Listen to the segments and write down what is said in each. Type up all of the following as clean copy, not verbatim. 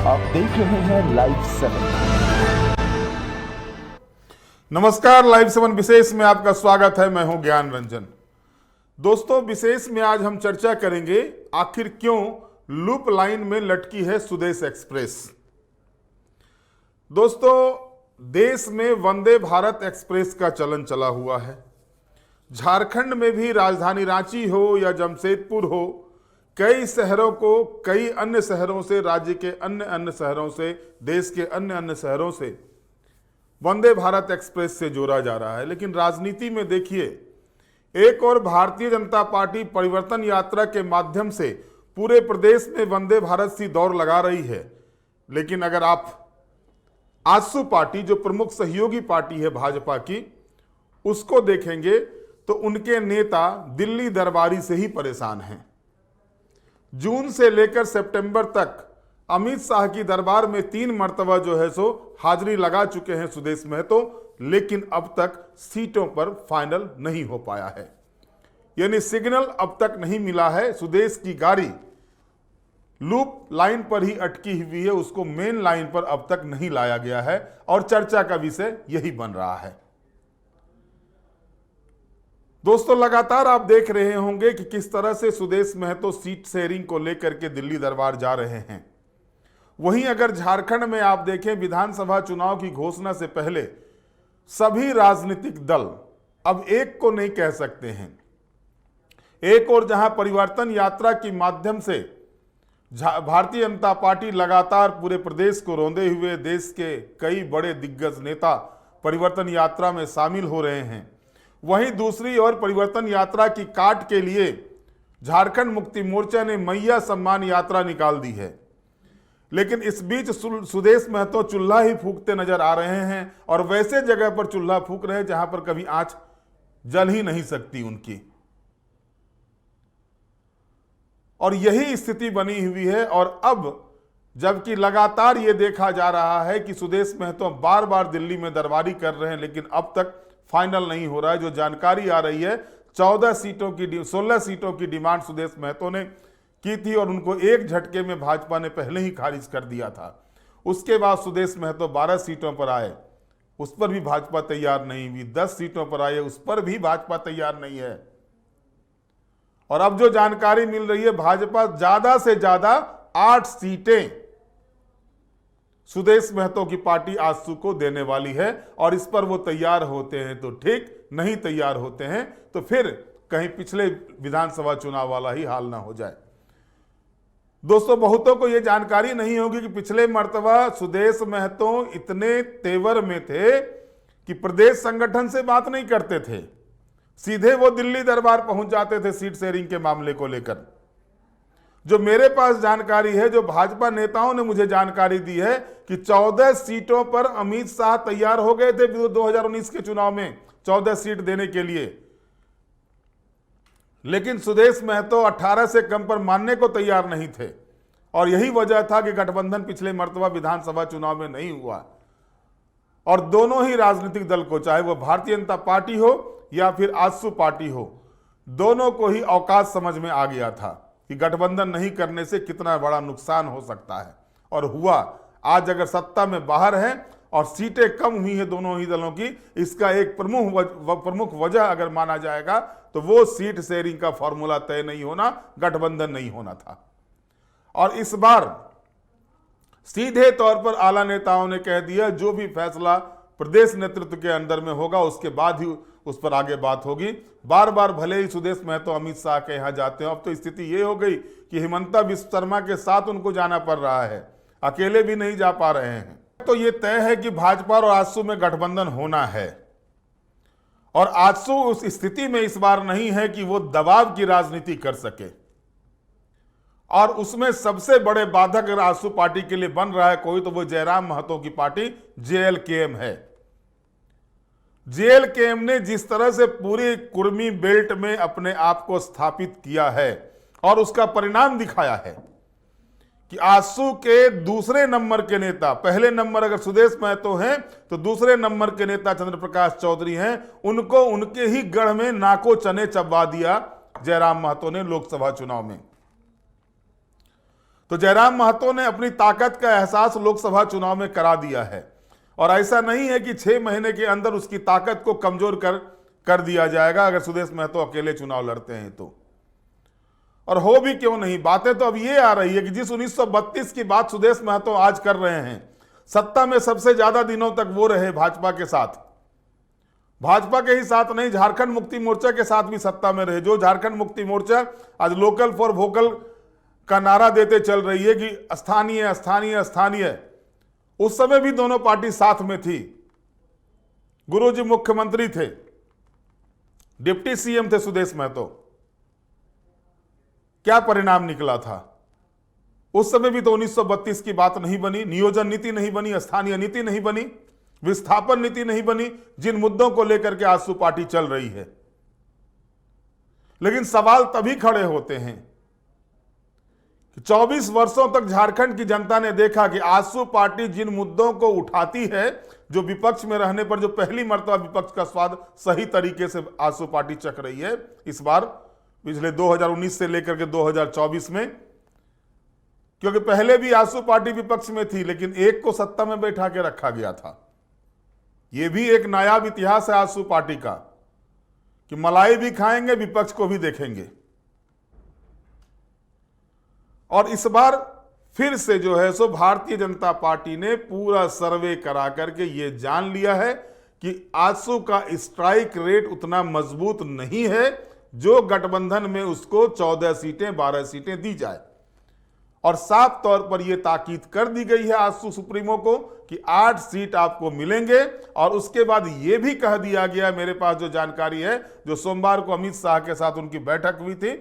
आप देख रहे हैं लाइव 7। नमस्कार, लाइव 7 विशेष में आपका स्वागत है। मैं हूं ज्ञान रंजन। दोस्तों, विशेष में आज हम चर्चा करेंगे आखिर क्यों लूप लाइन में लटकी है स्वदेश एक्सप्रेस। दोस्तों, देश में वंदे भारत एक्सप्रेस का चलन चला हुआ है। झारखंड में भी राजधानी रांची हो या जमशेदपुर हो, कई शहरों को कई अन्य शहरों से, राज्य के अन्य अन्य शहरों से, देश के अन्य अन्य शहरों से वंदे भारत एक्सप्रेस से जोड़ा जा रहा है। लेकिन राजनीति में देखिए, एक और भारतीय जनता पार्टी परिवर्तन यात्रा के माध्यम से पूरे प्रदेश में वंदे भारत सी दौड़ लगा रही है। लेकिन अगर आप आजसू पार्टी, जो प्रमुख सहयोगी पार्टी है भाजपा की, उसको देखेंगे तो उनके नेता दिल्ली दरबारी से ही परेशान हैं। जून से लेकर सितंबर तक अमित शाह की दरबार में 3 मर्तबा जो है सो हाजिरी लगा चुके हैं सुदेश महतो, लेकिन अब तक सीटों पर फाइनल नहीं हो पाया है। यानी सिग्नल अब तक नहीं मिला है। सुदेश की गाड़ी लूप लाइन पर ही अटकी हुई है, उसको मेन लाइन पर अब तक नहीं लाया गया है और चर्चा का विषय यही बन रहा है। दोस्तों, लगातार आप देख रहे होंगे कि किस तरह से सुदेश महतो सीट शेयरिंग को लेकर के दिल्ली दरबार जा रहे हैं। वहीं अगर झारखंड में आप देखें, विधानसभा चुनाव की घोषणा से पहले सभी राजनीतिक दल अब एक को नहीं कह सकते हैं। एक और जहां परिवर्तन यात्रा के माध्यम से भारतीय जनता पार्टी लगातार पूरे प्रदेश को रौंदे हुए देश के कई बड़े दिग्गज नेता परिवर्तन यात्रा में शामिल हो रहे हैं, वहीं दूसरी ओर परिवर्तन यात्रा की काट के लिए झारखंड मुक्ति मोर्चा ने मैया सम्मान यात्रा निकाल दी है। लेकिन इस बीच सुदेश महतो चूल्हा ही फूकते नजर आ रहे हैं और वैसे जगह पर चूल्हा फूक रहे हैं जहां पर कभी आंच जल ही नहीं सकती उनकी। और यही स्थिति बनी हुई है। और अब जबकि लगातार ये देखा जा रहा है कि सुदेश महतो बार बार दिल्ली में दरबारी कर रहे हैं, लेकिन अब तक फाइनल नहीं हो रहा है। जो जानकारी आ रही है, 16 सीटों की डिमांड सुदेश महतो ने की थी और उनको एक झटके में भाजपा ने पहले ही खारिज कर दिया था। उसके बाद सुदेश महतो 12 सीटों पर आए, उस पर भी भाजपा तैयार नहीं हुई। 10 सीटों पर आए, उस पर भी भाजपा तैयार नहीं है। और अब जो जानकारी मिल रही है, भाजपा ज्यादा से ज्यादा 8 सीटें सुदेश महतो की पार्टी आजसू को देने वाली है। और इस पर वो तैयार होते हैं तो ठीक, नहीं तैयार होते हैं तो फिर कहीं पिछले विधानसभा चुनाव वाला ही हाल ना हो जाए। दोस्तों, बहुतों को यह जानकारी नहीं होगी कि पिछले मर्तबा सुदेश महतो इतने तेवर में थे कि प्रदेश संगठन से बात नहीं करते थे, सीधे वो दिल्ली दरबार पहुंच जाते थे सीट शेयरिंग के मामले को लेकर। जो मेरे पास जानकारी है, जो भाजपा नेताओं ने मुझे जानकारी दी है कि 14 सीटों पर अमित शाह तैयार हो गए थे 2019 के चुनाव में 14 सीट देने के लिए। लेकिन सुदेश महतो 18 से कम पर मानने को तैयार नहीं थे। और यही वजह था कि गठबंधन पिछले मर्तबा विधानसभा चुनाव में नहीं हुआ। और दोनों ही राजनीतिक दल को, चाहे वो भारतीय जनता पार्टी हो या फिर आजसू पार्टी हो, दोनों को ही औकात समझ में आ गया था कि गठबंधन नहीं करने से कितना बड़ा नुकसान हो सकता है। और हुआ। आज अगर सत्ता में बाहर है और सीटें कम हुई है दोनों ही दलों की, इसका एक प्रमुख वजह अगर माना जाएगा तो वो सीट शेयरिंग का फॉर्मूला तय नहीं होना, गठबंधन नहीं होना था। और इस बार सीधे तौर पर आला नेताओं ने कह दिया, जो भी फैसला प्रदेश नेतृत्व के अंदर में होगा उसके बाद ही उस पर आगे बात होगी। बार बार भले ही सुदेश महतो अमित शाह के यहां जाते हैं, अब तो स्थिति ये हो गई कि हिमंता बिस्व शर्मा के साथ उनको जाना पड़ रहा है, अकेले भी नहीं जा पा रहे हैं। तो ये तय है कि भाजपा और आजसू में गठबंधन होना है। और आजसू उस स्थिति में इस बार नहीं है कि वो दबाव की राजनीति कर सके। और उसमें सबसे बड़े बाधक अगर आजसू पार्टी के लिए बन रहा है कोई, तो वो जयराम महतो की पार्टी JLKM है। JLKM ने जिस तरह से पूरी कुर्मी बेल्ट में अपने आप को स्थापित किया है और उसका परिणाम दिखाया है कि आजसू के दूसरे नंबर के नेता, पहले नंबर अगर सुदेश महतो हैं तो दूसरे नंबर के नेता चंद्र प्रकाश चौधरी हैं, उनको उनके ही गढ़ में नाको चने चबवा दिया जयराम महतो ने लोकसभा चुनाव में। तो जयराम महतो ने अपनी ताकत का एहसास लोकसभा चुनाव में करा दिया है और ऐसा नहीं है कि 6 महीने के अंदर उसकी ताकत को कमजोर कर दिया जाएगा अगर सुदेश महतो अकेले चुनाव लड़ते हैं तो। और हो भी क्यों नहीं, बातें तो अब ये आ रही है कि जिस 1932 की बात सुदेश महतो आज कर रहे हैं, सत्ता में सबसे ज्यादा दिनों तक वो रहे भाजपा के साथ, भाजपा के ही साथ नहीं झारखंड मुक्ति मोर्चा के साथ भी सत्ता में रहे। जो झारखंड मुक्ति मोर्चा आज लोकल फॉर वोकल का नारा देते चल रही है कि स्थानीय स्थानीय स्थानीय, उस समय भी दोनों पार्टी साथ में थी। गुरुजी मुख्यमंत्री थे, डिप्टी सीएम थे सुदेश महतो। क्या परिणाम निकला था? उस समय भी तो 1932 की बात नहीं बनी, नियोजन नीति नहीं बनी, स्थानीय नीति नहीं बनी, विस्थापन नीति नहीं बनी, जिन मुद्दों को लेकर के आजसू पार्टी चल रही है। लेकिन सवाल तभी खड़े होते हैं कि 24 वर्षों तक झारखंड की जनता ने देखा कि आजसू पार्टी जिन मुद्दों को उठाती है, जो विपक्ष में रहने पर जो पहली मर्तबा विपक्ष का स्वाद सही तरीके से आजसू पार्टी चख रही है इस बार, पिछले 2019 से लेकर के 2024 में, क्योंकि पहले भी आजसू पार्टी विपक्ष में थी लेकिन एक को सत्ता में बैठा के रखा गया था। यह भी एक नायाब इतिहास है आजसू पार्टी का कि मलाई भी खाएंगे, विपक्ष को भी देखेंगे। और इस बार फिर से जो है सो भारतीय जनता पार्टी ने पूरा सर्वे करा करके ये जान लिया है कि आजसू का स्ट्राइक रेट उतना मजबूत नहीं है जो गठबंधन में उसको 14 सीटें 12 सीटें दी जाए। और साफ तौर पर यह ताकीद कर दी गई है आजसू सुप्रीमो को कि 8 सीट आपको मिलेंगे। और उसके बाद यह भी कह दिया गया, मेरे पास जो जानकारी है, जो सोमवार को अमित शाह के साथ उनकी बैठक हुई थी,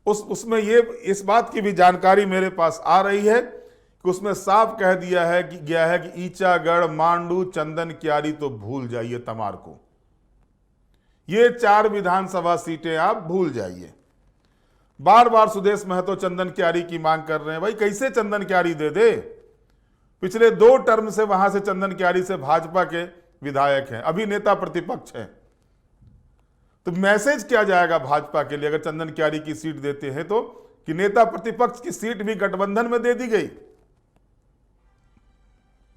उसमें ये इस बात की भी जानकारी मेरे पास आ रही है कि उसमें साफ कह दिया है कि गया है कि ईचागढ़, मांडू, चंदन क्यारी तो भूल जाइए, तमार को, ये 4 विधानसभा सीटें आप भूल जाइए। बार बार सुदेश महतो चंदन क्यारी की मांग कर रहे हैं। भाई कैसे चंदन क्यारी दे दे? पिछले 2 टर्म से वहां से चंदन क्यारी से भाजपा के विधायक हैं, अभी नेता प्रतिपक्ष हैं। तो मैसेज क्या जाएगा भाजपा के लिए अगर चंदन क्यारी की सीट देते हैं तो, कि नेता प्रतिपक्ष की सीट भी गठबंधन में दे दी गई।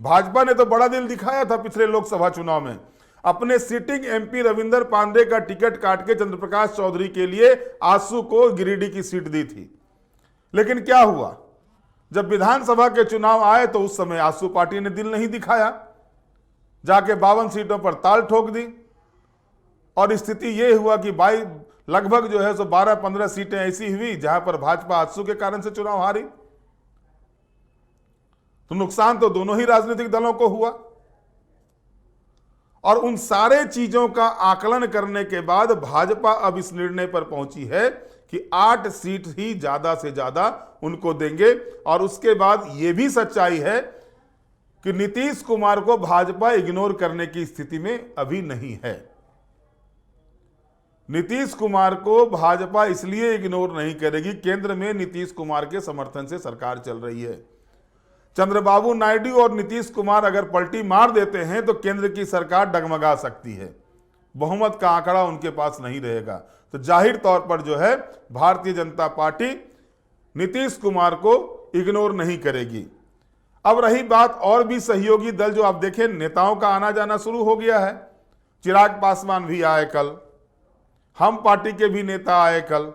भाजपा ने तो बड़ा दिल दिखाया था पिछले लोकसभा चुनाव में, अपने सिटिंग एमपी रविंदर पांडे का टिकट काट के चंद्रप्रकाश चौधरी के लिए आजसू को गिरिडीह की सीट दी थी। लेकिन क्या हुआ, जब विधानसभा के चुनाव आए तो उस समय आजसू पार्टी ने दिल नहीं दिखाया, जाके 52 सीटों पर ताल ठोक दी। और स्थिति यह हुआ कि लगभग जो है सो 12-15 सीटें ऐसी हुई जहां पर भाजपा आजसू के कारण से चुनाव हारी। तो नुकसान तो दोनों ही राजनीतिक दलों को हुआ। और उन सारे चीजों का आकलन करने के बाद भाजपा अब इस निर्णय पर पहुंची है कि 8 सीट ही ज्यादा से ज्यादा उनको देंगे। और उसके बाद यह भी सच्चाई है कि नीतीश कुमार को भाजपा इग्नोर करने की स्थिति में अभी नहीं है। नीतीश कुमार को भाजपा इसलिए इग्नोर नहीं करेगी, केंद्र में नीतीश कुमार के समर्थन से सरकार चल रही है। चंद्रबाबू नायडू और नीतीश कुमार अगर पलटी मार देते हैं तो केंद्र की सरकार डगमगा सकती है, बहुमत का आंकड़ा उनके पास नहीं रहेगा। तो जाहिर तौर पर जो है भारतीय जनता पार्टी नीतीश कुमार को इग्नोर नहीं करेगी। अब रही बात और भी सहयोगी दल, जो आप देखें नेताओं का आना जाना शुरू हो गया है। चिराग पासवान भी आए कल, हम पार्टी के भी नेता आए कल,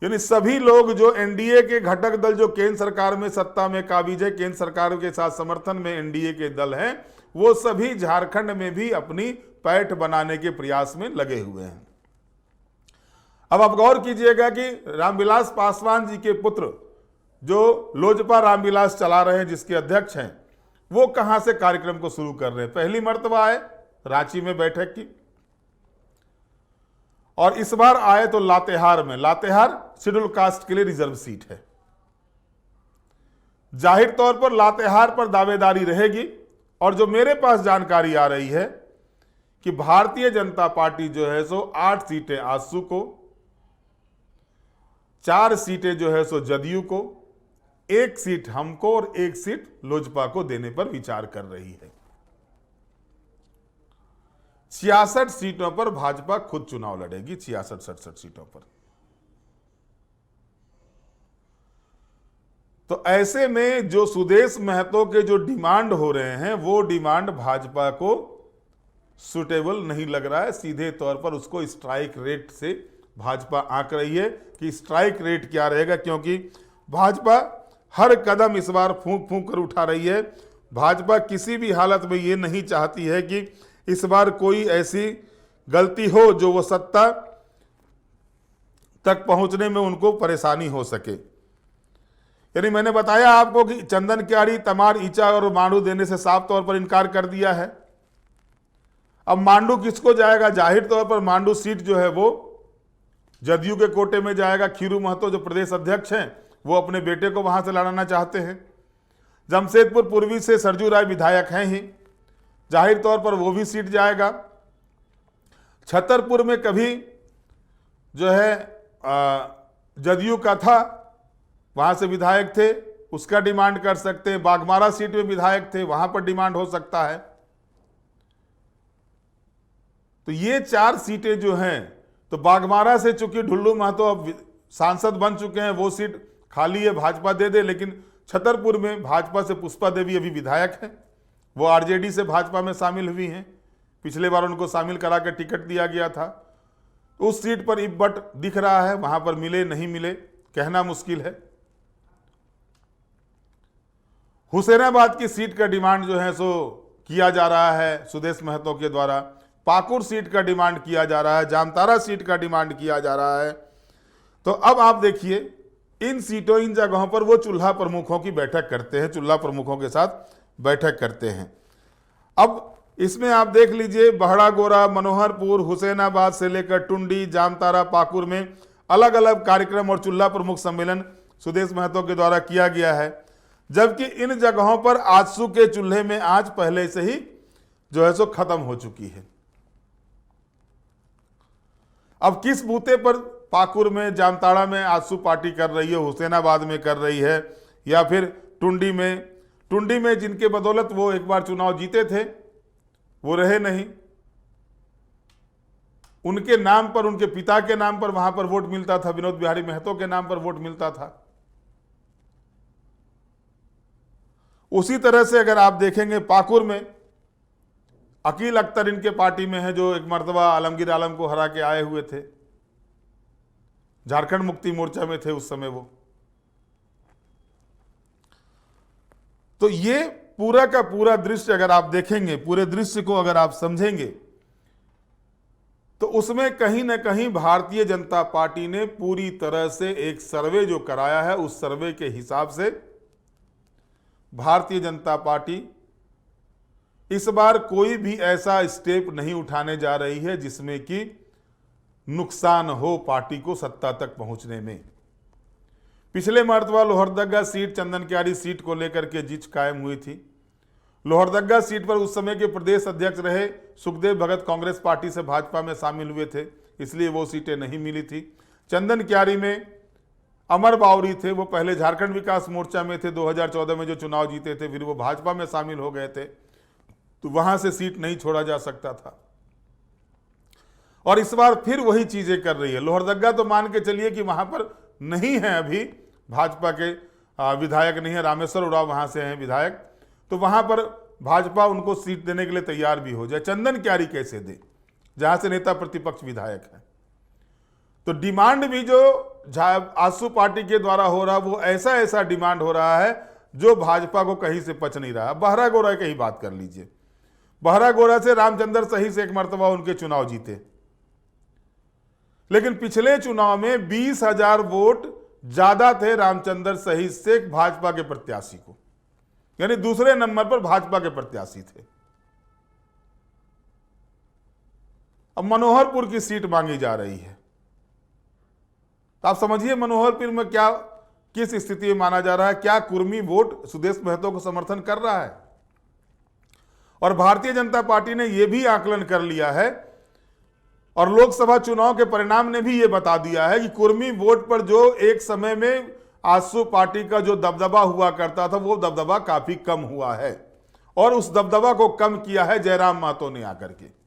यानी सभी लोग जो एनडीए के घटक दल, जो केंद्र सरकार में सत्ता में काबिज है, केंद्र सरकार के साथ समर्थन में एनडीए के दल हैं, वो सभी झारखंड में भी अपनी पैठ बनाने के प्रयास में लगे हुए हैं। अब आप गौर कीजिएगा कि रामविलास पासवान जी के पुत्र जो लोजपा रामविलास चला रहे हैं, जिसके अध्यक्ष हैं, वो कहां से कार्यक्रम को शुरू कर रहे हैं। पहली मर्तबा आए रांची में बैठक की, और इस बार आए तो लातेहार में। लातेहार शेड्यूल कास्ट के लिए रिजर्व सीट है। जाहिर तौर पर लातेहार पर दावेदारी रहेगी। और जो मेरे पास जानकारी आ रही है कि भारतीय जनता पार्टी जो है सो 8 सीटें आजसू को, 4 सीटें जो है सो जदयू को, 1 सीट हमको और 1 सीट लोजपा को देने पर विचार कर रही है। 66 सीटों पर भाजपा खुद चुनाव लड़ेगी, 66-67 सीटों पर। तो ऐसे में जो सुदेश महतो के जो डिमांड हो रहे हैं वो डिमांड भाजपा को सुटेबल नहीं लग रहा है। सीधे तौर पर उसको स्ट्राइक रेट से भाजपा आंक रही है कि स्ट्राइक रेट क्या रहेगा, क्योंकि भाजपा हर कदम इस बार फूंक फूंक कर उठा रही है। भाजपा किसी भी हालत में ये नहीं चाहती है कि इस बार कोई ऐसी गलती हो जो वो सत्ता तक पहुंचने में उनको परेशानी हो सके। यानी मैंने बताया आपको कि चंदन क्यारी, तमार, ईचा और मांडू देने से साफ तौर पर इनकार कर दिया है। अब मांडू किसको जाएगा? जाहिर तौर पर मांडू सीट जो है वो जदयू के कोटे में जाएगा। खीरू महतो जो प्रदेश अध्यक्ष हैं वो अपने बेटे को वहां से लड़ाना चाहते हैं। जमशेदपुर पूर्वी से सरजू राय विधायक हैं ही, जाहिर तौर पर वो भी सीट जाएगा। छतरपुर में कभी जो है जदयू का था, वहां से विधायक थे, उसका डिमांड कर सकते हैं। बागमारा सीट में विधायक थे, वहां पर डिमांड हो सकता है। तो ये 4 सीटें जो हैं, तो बागमारा से चूंकि ढुल्लू महतो अब सांसद बन चुके हैं, वो सीट खाली है, भाजपा दे दे। लेकिन छतरपुर में भाजपा से पुष्पा देवी अभी विधायक हैं, वो आरजेडी से भाजपा में शामिल हुई हैं। पिछले बार उनको शामिल करा के टिकट दिया गया था। उस सीट पर इब्बट दिख रहा है, वहां पर मिले नहीं मिले कहना मुश्किल है। हुसैनाबाद की सीट का डिमांड जो है सो किया जा रहा है सुदेश महतो के द्वारा। पाकुड़ सीट का डिमांड किया जा रहा है, जामतारा सीट का डिमांड किया जा रहा है। तो अब आप देखिए, इन सीटों, इन जगहों पर वो चूल्हा प्रमुखों की बैठक करते हैं, चूल्हा प्रमुखों के साथ बैठक करते हैं। अब इसमें आप देख लीजिए, बहड़ा गोरा, मनोहरपुर, हुसैनाबाद से लेकर टुंडी, जामतारा, पाकुड़ में अलग अलग कार्यक्रम और चूल्हा प्रमुख सम्मेलन सुदेश महतो के द्वारा किया गया है। जबकि इन जगहों पर आजसू के चूल्हे में आज पहले से ही जो है सो खत्म हो चुकी है। अब किस बूते पर पाकुड़ में, जामताड़ा में आजसू पार्टी कर रही है, हुसैनाबाद में कर रही है, या फिर टुंडी में जिनके बदौलत वो एक बार चुनाव जीते थे वो रहे नहीं, उनके नाम पर, उनके पिता के नाम पर वहां पर वोट मिलता था, विनोद बिहारी महतो के नाम पर वोट मिलता था। उसी तरह से अगर आप देखेंगे पाकुड़ में अकील अख्तर इनके पार्टी में है, जो एक मर्तबा आलमगीर आलम को हरा के आए हुए थे, झारखंड मुक्ति मोर्चा में थे उस समय वो। तो ये पूरा का पूरा दृश्य अगर आप देखेंगे, पूरे दृश्य को अगर आप समझेंगे, तो उसमें कहीं ना कहीं भारतीय जनता पार्टी ने पूरी तरह से एक सर्वे जो कराया है, उस सर्वे के हिसाब से भारतीय जनता पार्टी इस बार कोई भी ऐसा स्टेप नहीं उठाने जा रही है जिसमें कि नुकसान हो पार्टी को सत्ता तक पहुंचने में। पिछले मर्तबा लोहरदगा सीट, चंदन क्यारी सीट को लेकर के जिच कायम हुई थी। लोहरदगा सीट पर उस समय के प्रदेश अध्यक्ष रहे सुखदेव भगत कांग्रेस पार्टी से भाजपा में शामिल हुए थे, इसलिए वो सीटें नहीं मिली थी। चंदन क्यारी में अमर बावरी थे, वो पहले झारखंड विकास मोर्चा में थे, 2014 में जो चुनाव जीते थे, फिर वो भाजपा में शामिल हो गए थे, तो वहां से सीट नहीं छोड़ा जा सकता था। और इस बार फिर वही चीजें कर रही है। लोहरदगा तो मान के चलिए कि वहां पर नहीं है, अभी भाजपा के विधायक नहीं है, रामेश्वर उरांव वहां से हैं विधायक, तो वहां पर भाजपा उनको सीट देने के लिए तैयार भी हो जाए। चंदन क्यारी कैसे दे जहां से नेता प्रतिपक्ष विधायक है? तो डिमांड भी जो आजसू पार्टी के द्वारा हो रहा, वो ऐसा डिमांड हो रहा है जो भाजपा को कहीं से पच नहीं रहा। बहरा गोरा की ही बात कर लीजिए, बहरा गोरा से रामचंद्र सही से एक मर्तबा उनके चुनाव जीते, लेकिन पिछले चुनाव में 20,000 वोट ज्यादा थे रामचंद्र सही से भाजपा के प्रत्याशी को, यानी दूसरे नंबर पर भाजपा के प्रत्याशी थे। अब मनोहरपुर की सीट मांगी जा रही है, तो आप समझिए मनोहरपुर में क्या, किस स्थिति में माना जा रहा है, क्या कुर्मी वोट सुदेश महतो को समर्थन कर रहा है। और भारतीय जनता पार्टी ने यह भी आकलन कर लिया है और लोकसभा चुनाव के परिणाम ने भी यह बता दिया है कि कुर्मी वोट पर जो एक समय में आजसू पार्टी का जो दबदबा हुआ करता था, वो दबदबा काफी कम हुआ है, और उस दबदबा को कम किया है जयराम महतो ने आकर के।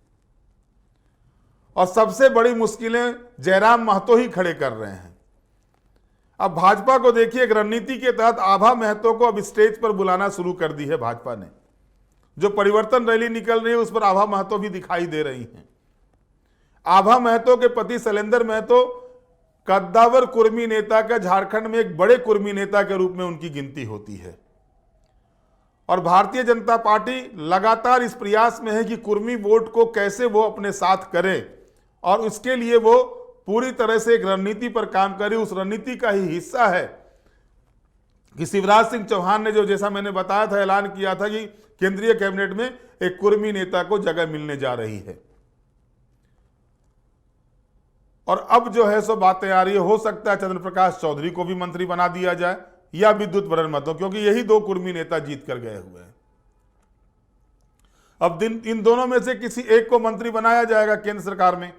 और सबसे बड़ी मुश्किलें जयराम महतो ही खड़े कर रहे हैं। अब भाजपा को देखिए, एक रणनीति के तहत आभा महतो को अब स्टेज पर बुलाना शुरू कर दी है भाजपा ने। जो परिवर्तन रैली निकल रही है उस पर आभा महतो भी दिखाई दे रही हैं। आभा महतो के पति शैलेंद्र महतो कद्दावर कुर्मी नेता का झारखंड में एक बड़े कुर्मी नेता के रूप में उनकी गिनती होती है। और भारतीय जनता पार्टी लगातार इस प्रयास में है कि कुर्मी वोट को कैसे वो अपने साथ करे, और उसके लिए वो पूरी तरह से एक रणनीति पर काम करे। उस रणनीति का ही हिस्सा है कि शिवराज सिंह चौहान ने जो, जैसा मैंने बताया था, ऐलान किया था कि केंद्रीय कैबिनेट में एक कुर्मी नेता को जगह मिलने जा रही है। और अब जो है सो बातें आ रही है, हो सकता है चंद्र प्रकाश चौधरी को भी मंत्री बना दिया जाए या विद्युत बरण महतो, क्योंकि यही दो कुर्मी नेता जीत कर गए हुए हैं। अब इन दोनों में से किसी एक को मंत्री बनाया जाएगा केंद्र सरकार में।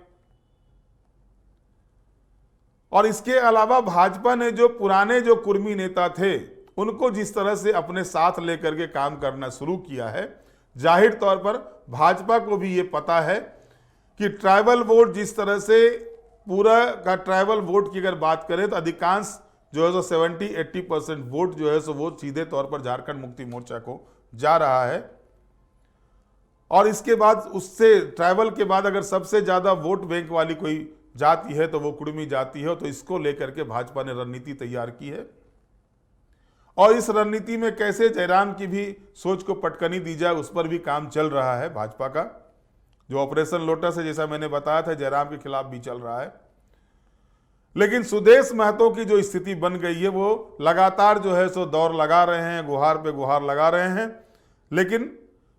और इसके अलावा भाजपा ने जो पुराने जो कुर्मी नेता थे उनको जिस तरह से अपने साथ लेकर के काम करना शुरू किया है, जाहिर तौर पर भाजपा को भी ये पता है कि ट्राइबल वोट, जिस तरह से पूरा का ट्राइबल वोट की अगर बात करें तो अधिकांश जो है सो 70-80% वोट जो है सो वो सीधे तौर पर झारखंड मुक्ति मोर्चा को जा रहा है। और इसके बाद उससे ट्राइबल के बाद अगर सबसे ज्यादा वोट बैंक वाली कोई जाति है तो वो कुर्मी जाति है। तो इसको लेकर के भाजपा ने रणनीति तैयार की है, और इस रणनीति में कैसे जयराम की भी सोच को पटकनी दी जाए उस पर भी काम चल रहा है भाजपा का। जो ऑपरेशन लोटस है, जैसा मैंने बताया था, जयराम के खिलाफ भी चल रहा है। लेकिन सुदेश महतो की जो स्थिति बन गई है, वो लगातार जो है सो दौर लगा रहे हैं, गुहार पे गुहार लगा रहे हैं, लेकिन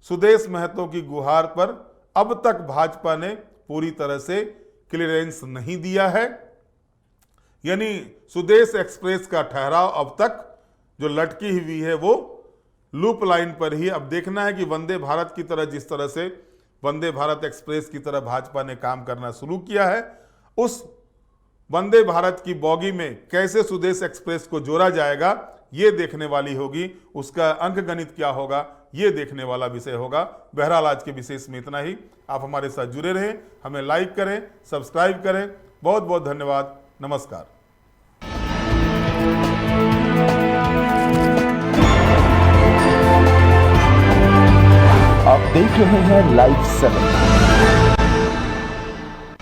सुदेश महतो की गुहार पर अब तक भाजपा ने पूरी तरह से क्लियरेंस नहीं दिया है। यानी सुदेश एक्सप्रेस का ठहराव अब तक जो लटकी हुई है वो लूप लाइन पर ही। अब देखना है कि वंदे भारत की तरह, जिस तरह से वंदे भारत एक्सप्रेस की तरह भाजपा ने काम करना शुरू किया है, उस वंदे भारत की बॉगी में कैसे सुदेश एक्सप्रेस को जोड़ा जाएगा ये देखने वाली होगी। उसका अंकगणित क्या होगा ये देखने वाला विषय होगा। बहरहाल आज के विशेष में इतना ही। आप हमारे साथ जुड़े रहें, हमें लाइक करें, सब्सक्राइब करें। बहुत बहुत धन्यवाद। नमस्कार। आप देख रहे हैं लाइव 7।